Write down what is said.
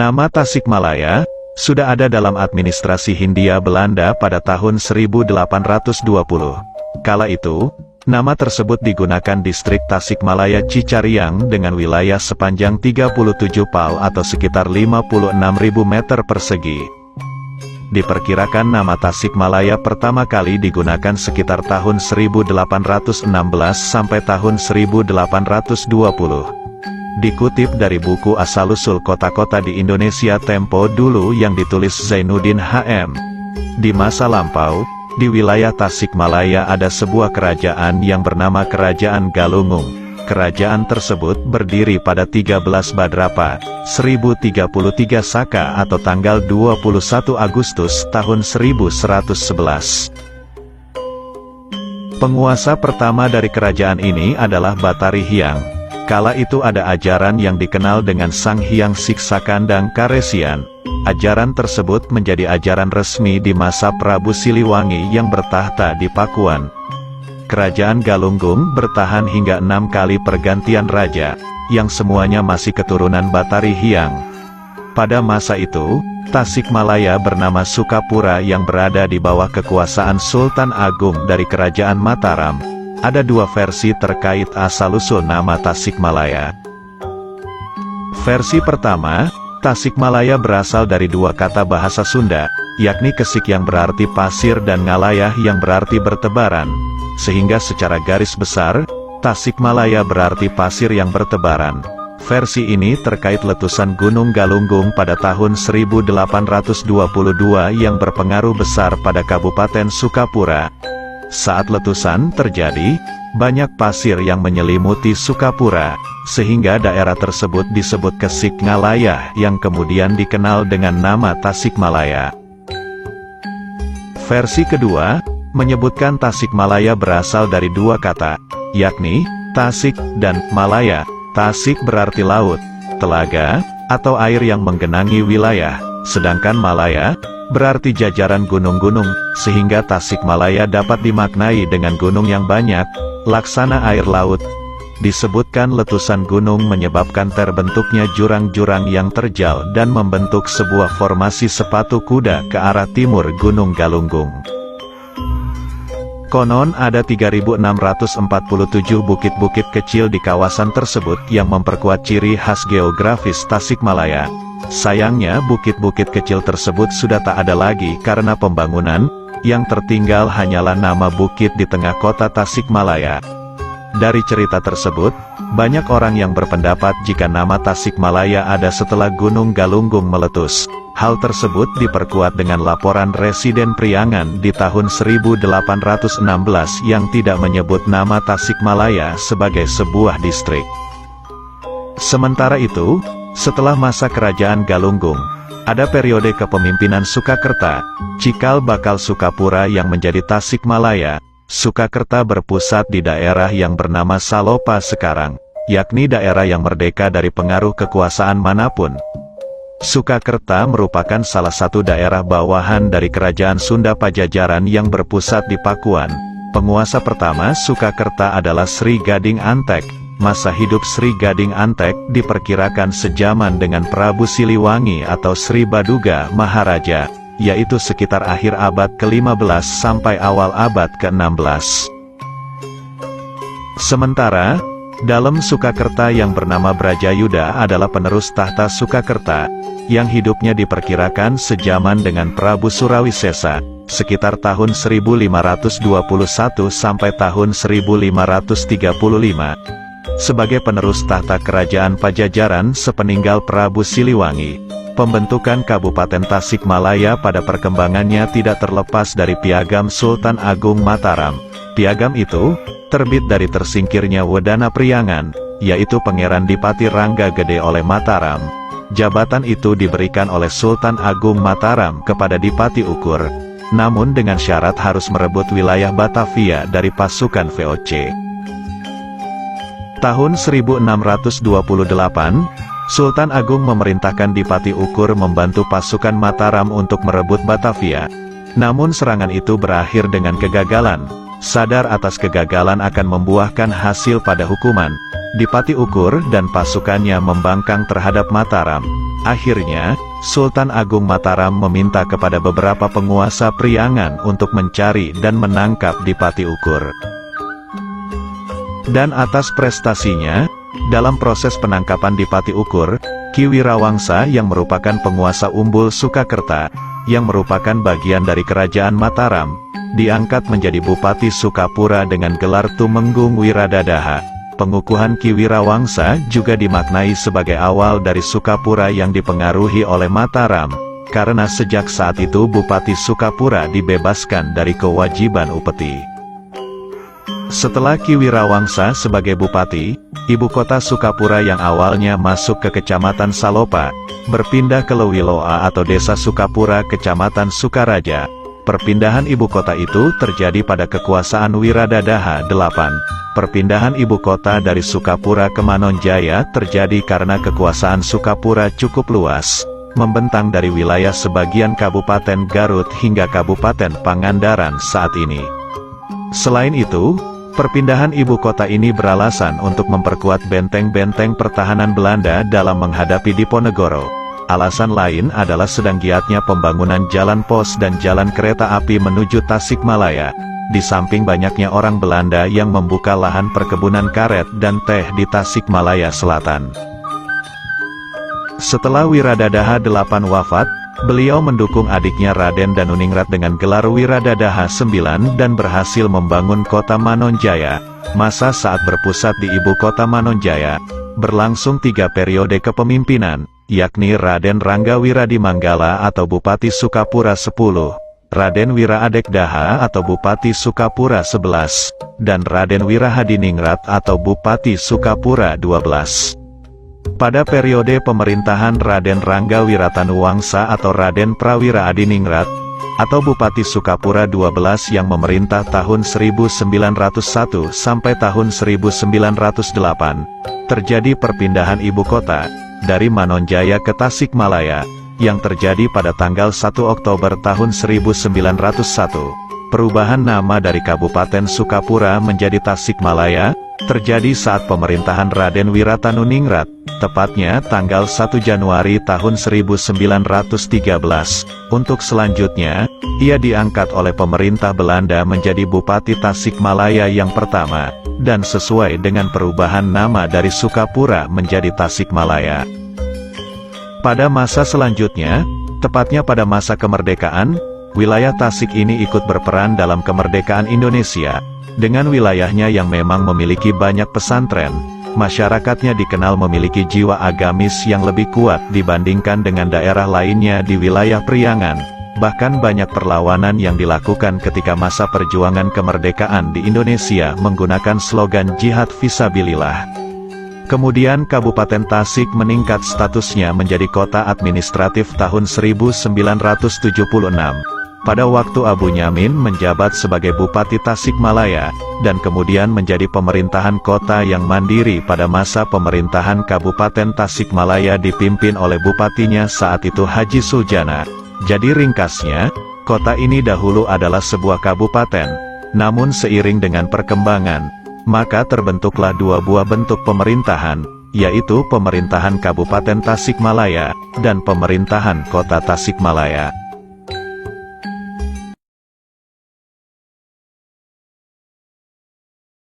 Nama Tasikmalaya sudah ada dalam administrasi Hindia Belanda pada tahun 1820. Kala itu, nama tersebut digunakan distrik Tasikmalaya Cicariang dengan wilayah sepanjang 37 pal atau sekitar 56.000 meter persegi. Diperkirakan nama Tasikmalaya pertama kali digunakan sekitar tahun 1816 sampai tahun 1820. Dikutip dari buku Asal-usul Kota-kota di Indonesia Tempo dulu yang ditulis Zainuddin HM. Di masa lampau, di wilayah Tasikmalaya ada sebuah kerajaan yang bernama Kerajaan Galunggung. Kerajaan tersebut berdiri pada 13 Badrapa, 1033 Saka atau tanggal 21 Agustus tahun 1111. Penguasa pertama dari kerajaan ini adalah Batari Hyang. Kala itu ada ajaran yang dikenal dengan Sang Hyang Siksa Kandang Karesian. Ajaran tersebut menjadi ajaran resmi di masa Prabu Siliwangi yang bertahta di Pakuan. Kerajaan Galunggung bertahan hingga 6 kali pergantian raja, yang semuanya masih keturunan Batari Hyang. Pada masa itu, Tasikmalaya bernama Sukapura yang berada di bawah kekuasaan Sultan Agung dari Kerajaan Mataram. Ada dua versi terkait asal-usul nama Tasikmalaya. Versi pertama, Tasikmalaya berasal dari dua kata bahasa Sunda, yakni kesik yang berarti pasir dan ngalayah yang berarti bertebaran. Sehingga secara garis besar, Tasikmalaya berarti pasir yang bertebaran. Versi ini terkait letusan Gunung Galunggung pada tahun 1822 yang berpengaruh besar pada Kabupaten Sukapura. Saat letusan terjadi, banyak pasir yang menyelimuti Sukapura, sehingga daerah tersebut disebut Kesik Ngalayah yang kemudian dikenal dengan nama Tasikmalaya. Versi kedua, menyebutkan Tasikmalaya berasal dari dua kata, yakni, Tasik dan Malaya. Tasik berarti laut, telaga, atau air yang menggenangi wilayah, sedangkan Malaya berarti jajaran gunung-gunung, sehingga Tasikmalaya dapat dimaknai dengan gunung yang banyak, laksana air laut. Disebutkan letusan gunung menyebabkan terbentuknya jurang-jurang yang terjal dan membentuk sebuah formasi sepatu kuda ke arah timur Gunung Galunggung. Konon ada 3.647 bukit-bukit kecil di kawasan tersebut yang memperkuat ciri khas geografis Tasikmalaya. Sayangnya bukit-bukit kecil tersebut sudah tak ada lagi karena pembangunan, yang tertinggal hanyalah nama bukit di tengah kota Tasikmalaya. Dari cerita tersebut, banyak orang yang berpendapat jika nama Tasikmalaya ada setelah Gunung Galunggung meletus. Hal tersebut diperkuat dengan laporan Residen Priangan di tahun 1816 yang tidak menyebut nama Tasikmalaya sebagai sebuah distrik. Sementara itu, setelah masa Kerajaan Galunggung, ada periode kepemimpinan Sukakerta, cikal bakal Sukapura yang menjadi Tasikmalaya. Sukakerta berpusat di daerah yang bernama Salopa sekarang, yakni daerah yang merdeka dari pengaruh kekuasaan manapun. Sukakerta merupakan salah satu daerah bawahan dari Kerajaan Sunda Pajajaran yang berpusat di Pakuan. Penguasa pertama Sukakerta adalah Sri Gading Antek. Masa hidup Sri Gading Antek diperkirakan sejaman dengan Prabu Siliwangi atau Sri Baduga Maharaja, yaitu sekitar akhir abad ke-15 sampai awal abad ke-16. Sementara, dalam Sukakerta yang bernama Brajayuda adalah penerus tahta Sukakerta, yang hidupnya diperkirakan sejaman dengan Prabu Surawisesa, sekitar tahun 1521 sampai tahun 1535. Sebagai penerus tahta kerajaan Pajajaran sepeninggal Prabu Siliwangi, pembentukan Kabupaten Tasikmalaya pada perkembangannya tidak terlepas dari piagam Sultan Agung Mataram. Piagam itu terbit dari tersingkirnya Wedana Priangan, yaitu Pangeran Dipati Rangga Gede oleh Mataram. Jabatan itu diberikan oleh Sultan Agung Mataram kepada Dipati Ukur, namun dengan syarat harus merebut wilayah Batavia dari pasukan VOC. Tahun 1628, Sultan Agung memerintahkan Dipati Ukur membantu pasukan Mataram untuk merebut Batavia. Namun serangan itu berakhir dengan kegagalan. Sadar atas kegagalan akan membuahkan hasil pada hukuman, Dipati Ukur dan pasukannya membangkang terhadap Mataram. Akhirnya, Sultan Agung Mataram meminta kepada beberapa penguasa Priangan untuk mencari dan menangkap Dipati Ukur. Dan atas prestasinya, dalam proses penangkapan Dipati Ukur, Ki Wirawangsa yang merupakan penguasa Umbul Sukakerta, yang merupakan bagian dari kerajaan Mataram, diangkat menjadi Bupati Sukapura dengan gelar Tumenggung Wiradadaha. Pengukuhan Ki Wirawangsa juga dimaknai sebagai awal dari Sukapura yang dipengaruhi oleh Mataram, karena sejak saat itu Bupati Sukapura dibebaskan dari kewajiban upeti. Setelah Ki Wirawangsa sebagai bupati, ibu kota Sukapura yang awalnya masuk ke Kecamatan Salopa, berpindah ke Lewiloa atau Desa Sukapura Kecamatan Sukaraja. Perpindahan ibu kota itu terjadi pada kekuasaan Wiradadaha VIII. Perpindahan ibu kota dari Sukapura ke Manonjaya terjadi karena kekuasaan Sukapura cukup luas, membentang dari wilayah sebagian Kabupaten Garut hingga Kabupaten Pangandaran saat ini. Selain itu, perpindahan ibu kota ini beralasan untuk memperkuat benteng-benteng pertahanan Belanda dalam menghadapi Diponegoro. Alasan lain adalah sedang giatnya pembangunan jalan pos dan jalan kereta api menuju Tasikmalaya, di samping banyaknya orang Belanda yang membuka lahan perkebunan karet dan teh di Tasikmalaya Selatan. Setelah Wiradadaha VIII wafat, beliau mendukung adiknya Raden Danuningrat dengan gelar Wiradadaha IX dan berhasil membangun kota Manonjaya. Masa saat berpusat di ibu kota Manonjaya, berlangsung 3 periode kepemimpinan, yakni Raden Rangga Wiradimanggala atau Bupati Sukapura 10, Raden Wiraadekdaha atau Bupati Sukapura 11, dan Raden Wirahadiningrat atau Bupati Sukapura 12. Pada periode pemerintahan Raden Rangga Wiratanuwangsa atau Raden Prawira Adiningrat, atau Bupati Sukapura 12 yang memerintah tahun 1901 sampai tahun 1908, terjadi perpindahan ibu kota, dari Manonjaya ke Tasikmalaya, yang terjadi pada tanggal 1 Oktober tahun 1901. Perubahan nama dari Kabupaten Sukapura menjadi Tasikmalaya, terjadi saat pemerintahan Raden Wiratanuningrat, tepatnya tanggal 1 Januari tahun 1913. Untuk selanjutnya, ia diangkat oleh pemerintah Belanda menjadi Bupati Tasikmalaya yang pertama, dan sesuai dengan perubahan nama dari Sukapura menjadi Tasikmalaya. Pada masa selanjutnya, tepatnya pada masa kemerdekaan, wilayah Tasik ini ikut berperan dalam kemerdekaan Indonesia. Dengan wilayahnya yang memang memiliki banyak pesantren, masyarakatnya dikenal memiliki jiwa agamis yang lebih kuat dibandingkan dengan daerah lainnya di wilayah Priangan. Bahkan banyak perlawanan yang dilakukan ketika masa perjuangan kemerdekaan di Indonesia menggunakan slogan jihad fisabilillah. Kemudian Kabupaten Tasik meningkat statusnya menjadi kota administratif tahun 1976. Pada waktu Abu Nyamin menjabat sebagai Bupati Tasikmalaya, dan kemudian menjadi pemerintahan kota yang mandiri pada masa pemerintahan Kabupaten Tasikmalaya dipimpin oleh bupatinya saat itu Haji Suljana. Jadi ringkasnya, kota ini dahulu adalah sebuah kabupaten, namun seiring dengan perkembangan, maka terbentuklah 2 buah bentuk pemerintahan, yaitu pemerintahan Kabupaten Tasikmalaya, dan pemerintahan kota Tasikmalaya.